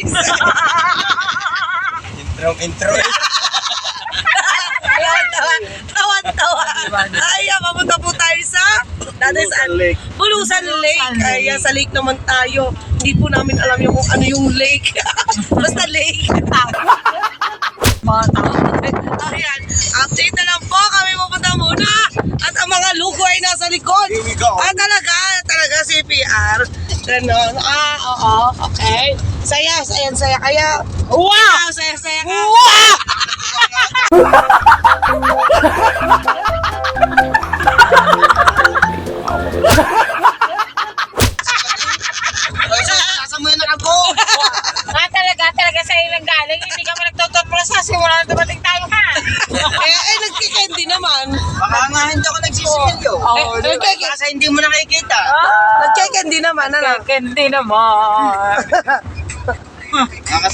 guys. Intro. Tawa. Ayan, papunta po tayo sa Bulusan Lake. Ayan, sa lake naman tayo. Hindi po namin alam yung kung ano yung lake. Basta lake. Ayan, update na lang po. Kami pupunta muna. At ang mga lugo ay nasa likod. Here we go. Talaga CPR. Ganon. Oo. Okay. Saya. Kaya, wow! Saya ka. Wow! Sasamuyan na ako. Talaga sa ilang galing, hindi ka pa nagtututprosas, wala na dumating tayo ha. Nagkikendi naman. Baka nga hindi ako nagsisimilyo. Kasi hindi mo nakikita. Nagkikendi naman, ano? Hindi naman.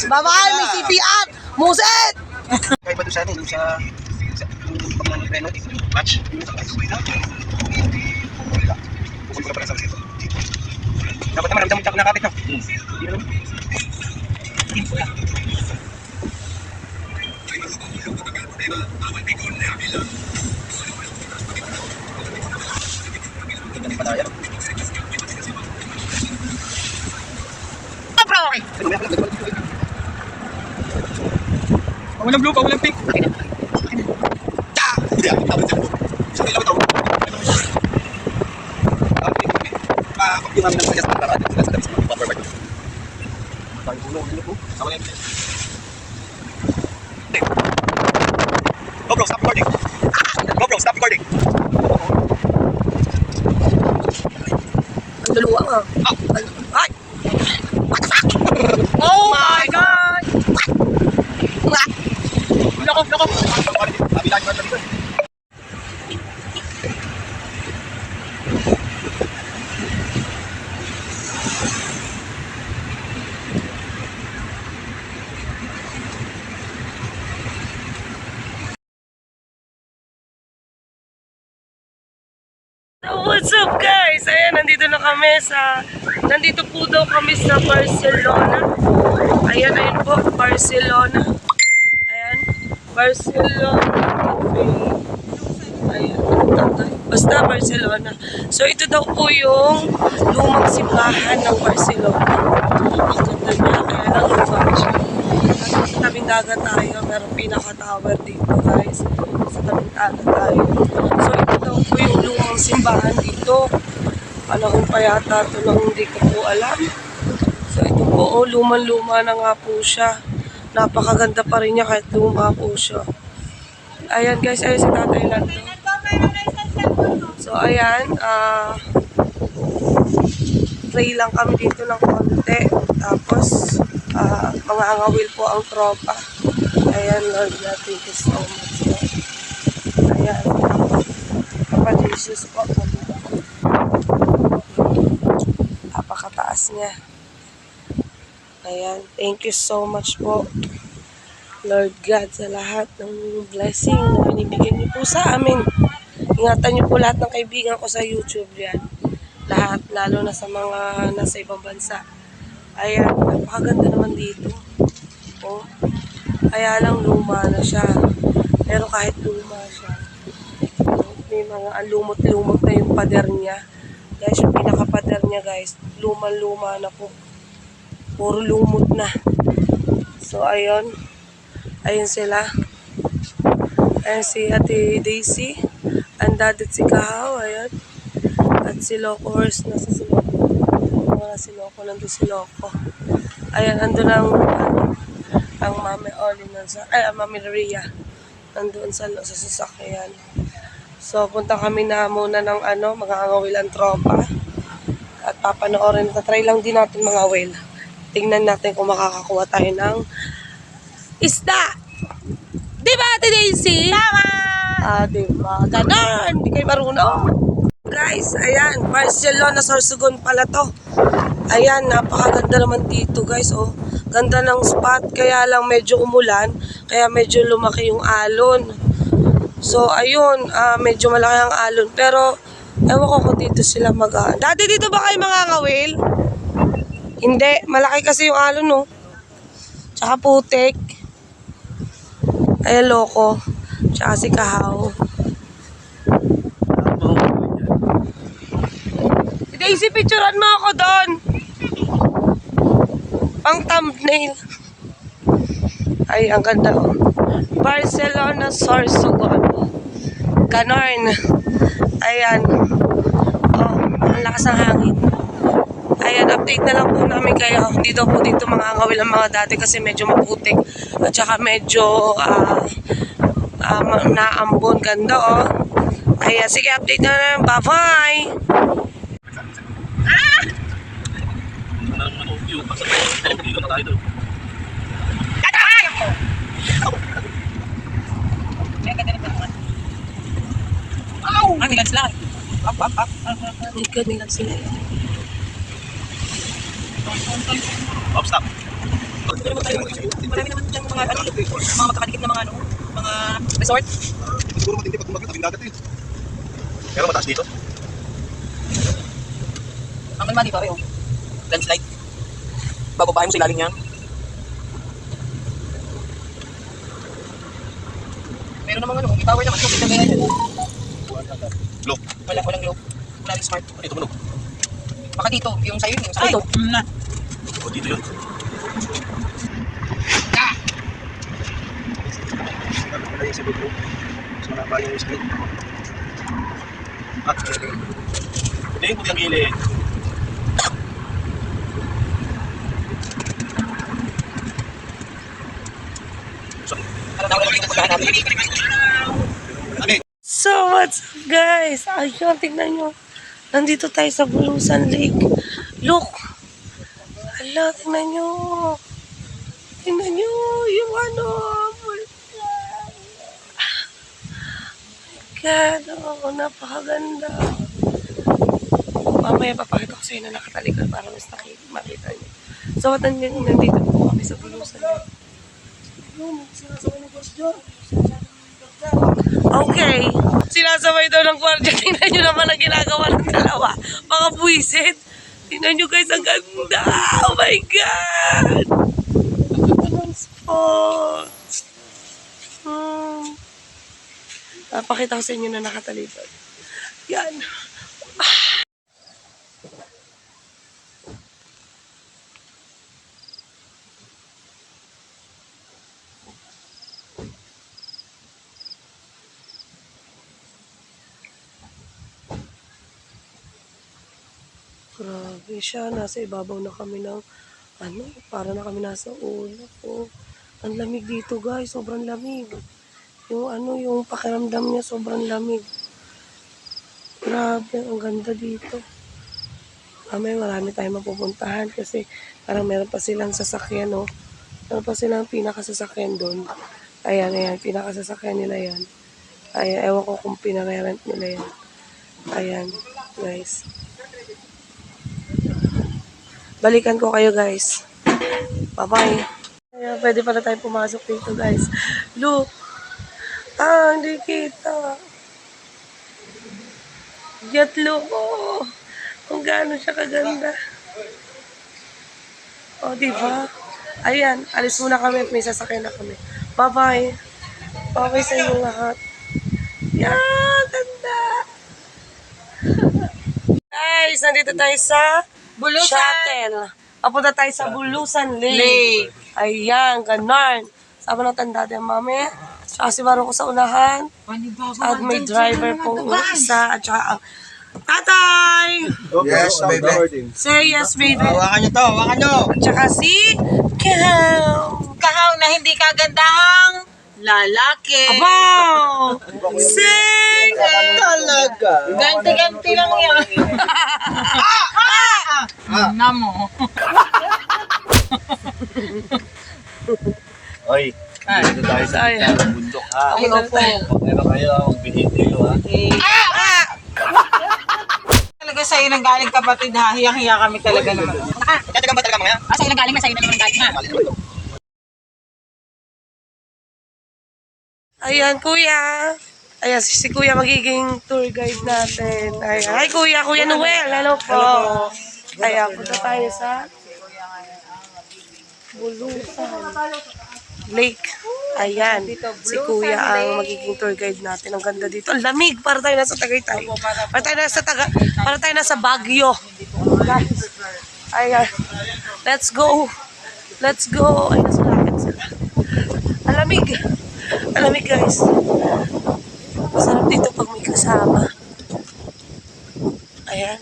Babahan, may CPR! Muset! Kaya pa doon sa ano, sa match. Pupunta ka pala sa sito. Dapat naman, ramdam mo nakapit na. Hindi naman. Walang blue, walang pink. GoPro, stop recording. GoPro, stop recording. Ang dalawa nga. Ay! What the fuck? Oh my God! Loko. So what's up guys? Ayan, nandito po daw kami sa Barcelona. Ayan po, Barcelona. Ayan, Barcelona Cafe. Ayan, basta Barcelona. So ito daw po yung lumang simbahan ng Barcelona. Ang ganda niya, kaya lang luma siya. Sa tabing dagat tayo, merong pinaka-tower dito guys. Sa tabing dagat tayo. So ito daw po yung lumang simbahan dito. Panahon pa yata ito nang hindi ko po alam. So ito po, luman-luma na nga po siya. Napakaganda pa rin niya kahit luma po siya. Ayan guys, ayun si Tatay Lando. So ayan, pray lang kami dito ng konti. Tapos, mga angawil po ang tropa. Ayan, Lord God, thank you so much. Lord. Ayan, Papa Jesus po. Napakataas niya. Ayan, thank you so much po, Lord God, sa lahat ng blessing na binibigyan niyo po sa amin. Ingatan niyo po lahat ng kaibigan ko sa YouTube yan. Lahat, lalo na sa mga nasa ibang bansa. Ayan, napakaganda naman dito. Oh, kaya lang luma na siya. Pero kahit luma siya, may mga lumot-lumot na yung pader niya. Guys, yung pinaka-pader niya guys, luma-luma na po. Puro lumot na. So, ayun. Ayun sila. Ayun si Ate Daisy. Ang dadit si Kahaw. Ayun. At si Loco Horse. Nasa si Loco. Wala si Loco. Nandun si Loco. Ayun. Andun ang Mami Oli. Ang Mami Ria. Nandun sa sasakyan. So, punta kami na muna ng mga angawilan tropa. At papanoorin. Try lang din natin mga whale. Tingnan natin kung makakakuha tayo ng isda. Diba, Ate Daisy? Tama! Diba? Ganon! Hindi kayo marunong. Guys, ayan. Barcelona, Sorsogon pala to. Ayan, napakaganda naman dito, guys. Oh, ganda ng spot. Kaya lang medyo umulan. Kaya medyo lumaki yung alon. So, ayun. Medyo malaki ang alon. Pero, ewan ko kung dito sila Dati dito ba kayo mga ngawil? Hindi. Malaki kasi yung alon, no? Tsaka putik. Ayan, Loko. Tsaka si Kahaw. Si Daisy, picturean mo ako doon. Pang thumbnail. Ay, ang ganda. Oh. Barcelona, Sorsogon. Ganon. Ayan. Oh, ang lakas ng hangin. Ayan, update na lang po namin kayo. Dito mga angawil ang mga dati kasi medyo maputik. At saka medyo naambon. Ganda, oh. Ayan, sige, update na lang. Bye-bye! Ang ilan sila? Ikaw nilang sila. Stop, stop. Marami naman dyan mga magkakadikit na mga resort. Siguro matindi pag tumagat, tabing dagat eh. Pero mataas dito. Ang malma dito, oh. Landslide. Bababahin mo sa ilalim yan. Meron naman tower naman. Kita kaya yan. Glow. Walang glow. Wala rin smart. Dito mo, Baka dito, yung sa'yo, yung sa'yo. Na. o dito yun. Wala yung sagot mo. So, nakapaya yung screen. Hindi, puti ang gilid. So, what's up, guys? Ayun, tignan nyo. Nandito tayo sa Bulusan Lake. Look! Hala, tignan nyo. Tignan nyo yung vulkan. My God, oh, napakaganda. Mamaya papakita ko sa inyo na nakatalikod para mas makita nyo. So, nandito po kami sa Bulusan Lake. Okay. Sinasabay daw ng kwardiya. Tingnan nyo naman ang ginagawa ng dalawa. Mga buwisit. Tingnan nyo guys, ang ganda. Oh my God. Ang spot. Napakita ko sa inyo na nakatalipad. Yan. Grabe siya. Nasa ibabaw na kami ng para na kami nasa ulap. Oh. Ang lamig dito guys. Sobrang lamig. Yung pakiramdam niya sobrang lamig. Grabe. Ang ganda dito. Marami tayong mapupuntahan kasi parang meron pa silang sasakyan, no? Meron pa silang pinakasasakyan doon. Ayan. Pinakasasakyan nila yan. Ayan. Ewan ko kung pinarerent nila yan. Ayan. Guys. Balikan ko kayo guys. Bye-bye. Ayan, pwede pala tayong pumasok dito guys. Look. Hindi kita. Get look. Oh. Kung gaano siya kaganda. Oh, diba? Ayan. Alis muna kami. May sasakyan na kami. Bye-bye. Bye-bye sa inyo lahat. Yan. Ganda. Guys, nandito tayo sa Bulusan. Shuttle. Papunta tayo sa Bulusan Lake. Ayan, ganon. Sama ng tanda din, mami. Tsaka si Maro ko sa unahan. At may driver pong isa. At tsaka ang tatay. Yes, baby. Say yes, baby. Hawakan nyo to, hawakan nyo. At tsaka si Kahaw. Kahaw na hindi kagandahang lalaki. Abaw! Sing! Talaga. Ganti-ganti lang yan. Namo. Oy, dito tayo sa bundok ha. Ay, opo. Pero kayo, binitiyo ha. Talaga sa'yo nang galing kapatid ha. Hiyang-hiya kami talaga naman. Tatagang ba talaga mga yan? Sa'yo nang galing na sa'yo na naman galing ha. Ayan, kuya. Ayan, si kuya magiging tour guide natin. Ayan. Hi, kuya. Kuya Noel. Hello po. Ayan, punta tayo sa Bulusan Lake. Ayan, si Kuya ang magiging tour guide natin. Ang ganda dito. Ang lamig, para tayo nasa Tagaytay. Para tayo nasa Baguio. Guys, ayan. Let's go. Let's go. Ay, nasa lakad sila. Ang lamig. Ang lamig, guys. Masarap dito pag may kasama. Ayan.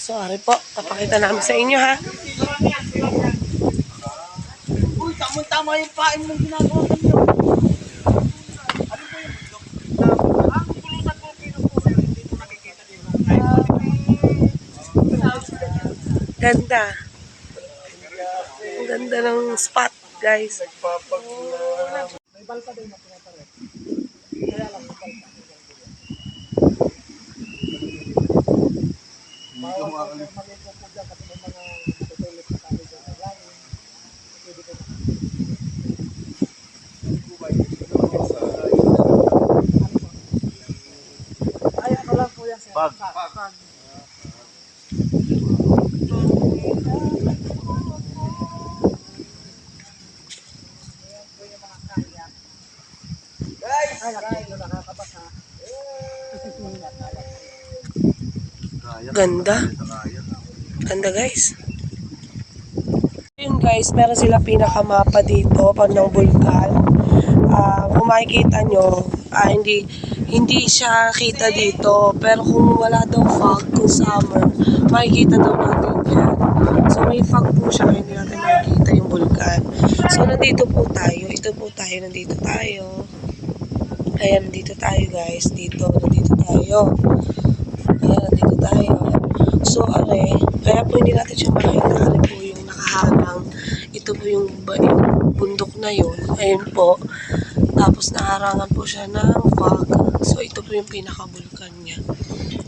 Sorry po, papakita namin sa inyo ha. Uy, tama-tama yung pain mong ginagawa kanina. Ganda. Ang ganda ng spot, guys. Ganda. Ganda, guys. Yun, guys, meron sila pinakamapa dito pag ng bulkan. Kung makikita nyo, hindi siya kita dito. Pero kung wala daw fog, kung summer, makikita daw natin yan. So may fog po siya, hindi natin makikita yung bulkan. So nandito po tayo. Ito po tayo, nandito tayo. Ayan, nandito tayo, guys. Nandito tayo. Ayan, nandito tayo. So, kaya po hindi natin siya makita. Ano po yung nakaharang. Ito po yung bundok na yun. Ayun po. Tapos naharangan po siya ng fog. So, ito po yung pinaka-bulkan niya.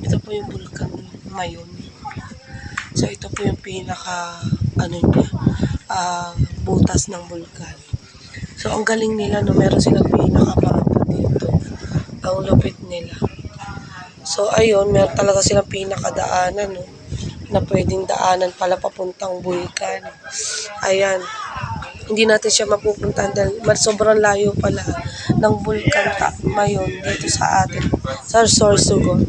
Ito po yung bulkan ngayon. So, ito po yung butas ng bulkan. So, ang galing nila, no, meron silang pinaka-mapa dito. Ang lupit nila. So, ayun, meron talaga silang pinakadaanan, no, na pwedeng daanan pala papuntang bulkan. Ayan. Hindi natin siya mapupuntahan dahil sobrang layo pala ng bulkan ngayon dito sa atin. Sa Sorsogon.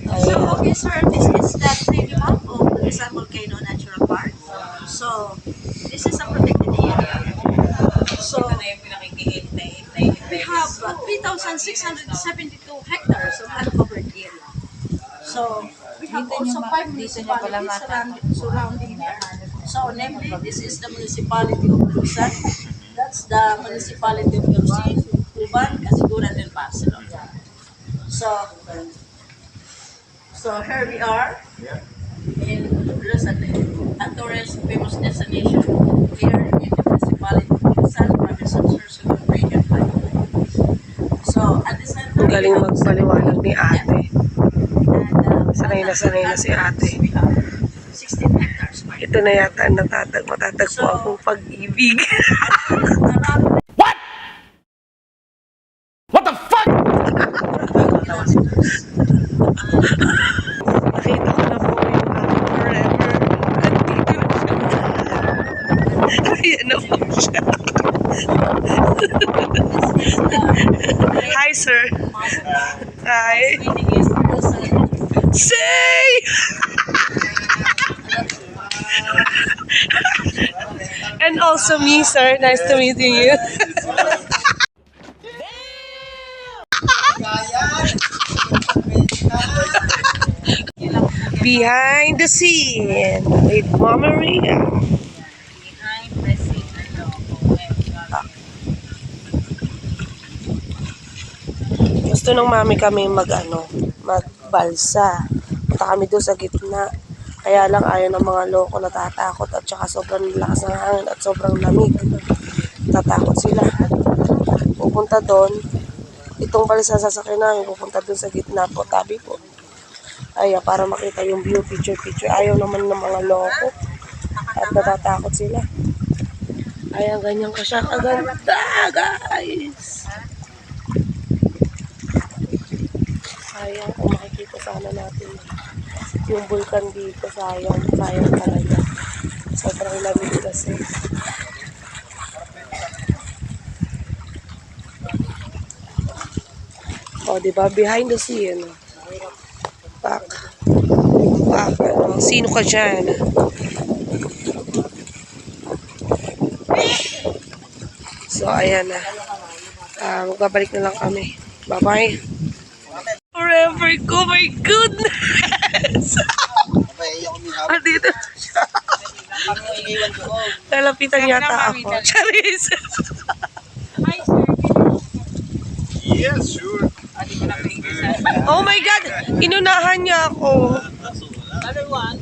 Ayan. Okay, sir, this is the training map of the Rizal Volcano Natural Park. So, this is a protected area. So, we have 3,672 hectares of uncovered area. So, we have also 5 municipalities surrounding there. So, namely, this is the municipality of Rizal. That's the municipality of Lucin, Uban, Casiguran, and Barcelona. So here we are in Rizal, a tourist famous destination here in the municipality of Rizal, province of Sorsogon, region 5. So, at the center, Ang galing magpaliwanag ni ate. Sanay na si ate. 16 hectares. Ito na yata ang matatagpo akong pag-ibig. What? What the fuck? Nakita ko na po yung aking forever. Nandito na siya. Ayan na po siya. Hi, sir. Hi. Say! And also me, sir. Nice to meet you. Behind the scene with Mama Maria. Gusto ng mami kami magbalsa. Punta kami doon sa gitna. Kaya lang ayaw ng mga loko, natatakot at saka sobrang lakas ng hangin at sobrang lamig. Tatakot sila. Pupunta doon. Itong balsa sasakyan namin, pupunta doon sa gitna po, tabi po. Ay, para makita yung view, picture. Ayaw naman ng mga loko. At natatakot sila. Ayan, ganyan ka siya kaganda, guys. makikita sana natin yung vulkan dito. Sayang talaga. Sobrang lamig kasi. O, diba? Behind the scene. Pak. Sino ka dyan? So, ayan na. Magbabalik na lang kami. Bye-bye. Forever ko, my goodness! Andito na siya. Lalapitan yata ako. Charis! Hi, sir. Yes, sure. Oh my God! Inunahan niya ako.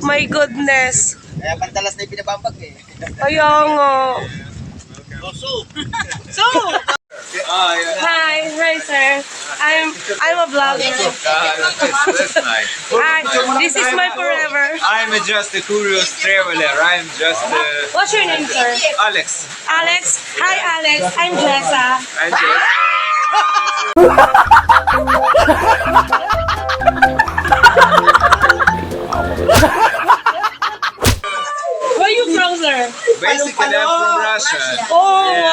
My goodness. Kaya pantalas na yung pinabambag eh. Kaya nga. So, Hi, sir. I'm a vlogger. That's nice. Hi, this is my forever. I'm just a curious traveler. I'm just What's your name, sir? Alex. Alex. Hi, Alex. I'm Jessa. I'm just Where are you from, sir? basically I'm from Russia. Oh, But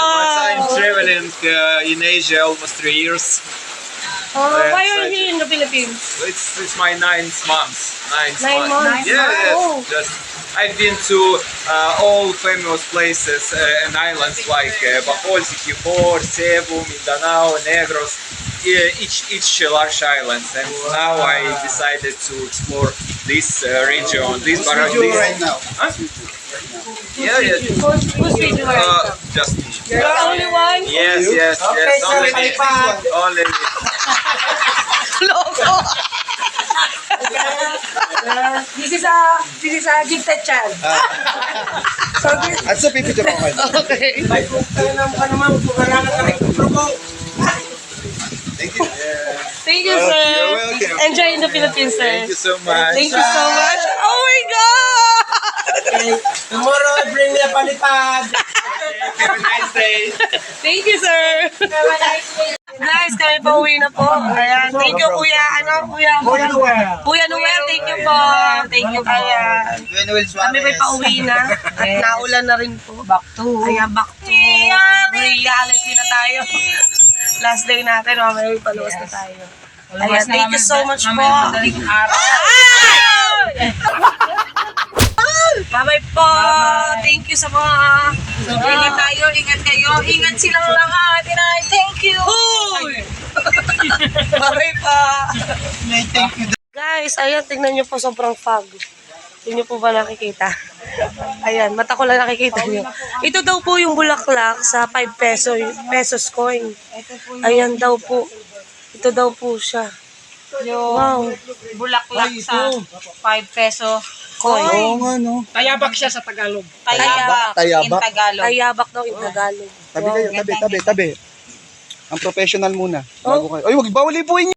I'm wow. traveling in Asia almost 3 years. Why are you here in the Philippines? It's my 9th month. 9 months? Yeah, Oh. yes. Just I've been to all famous places and islands like Bohol, Sikihor, Cebu, Mindanao, Negros, each large islands. And now I decided to explore this region, this part of this. right now. Huh? Yeah, yeah. Who's with you? Just me. You're the only one? Yes, yes, yes. Only me. Only me. Loko! This is a gifted child. So this, At so pipicture ako kayo. okay. Thank you. Thank you, sir. You're welcome. Enjoy in the Philippines, sir. Thank you so much. Thank you so much. Oh my God! Tomorrow, bring me a palipad. Have a nice day. Thank you, sir. Guys, kami pa uwi na po. Ayan. Thank you, Kuya. Kuya Noel, thank you po. Thank you, Kuya. Kami pa pauwi na. At naulan na rin po. Ayan, back to reality na tayo. Last day natin, mamaya paluwas na tayo. Ayan, thank you so much po. Bye-bye po. Thank you sa mga... ingat tayo, ingat kayo, ingat silang lahat. Inay, thank you. Bye-bye po. Guys, ayan, tingnan nyo po, sobrang fog. Hindi nyo po ba nakikita? Ayan, mata ko lang nakikita nyo. Ito daw po yung bulaklak sa 5 pesos coin. Ayan daw po. Ito daw po siya. Wow. Bulaklak sa 5 peso. Coin. Oo nga, no. Tayabak Tayabak. in Tagalog. Tayabak daw in Tagalog. Tabi kayo, tabi. Ang professional muna. Bago kayo. Ay, wag bawal ipuin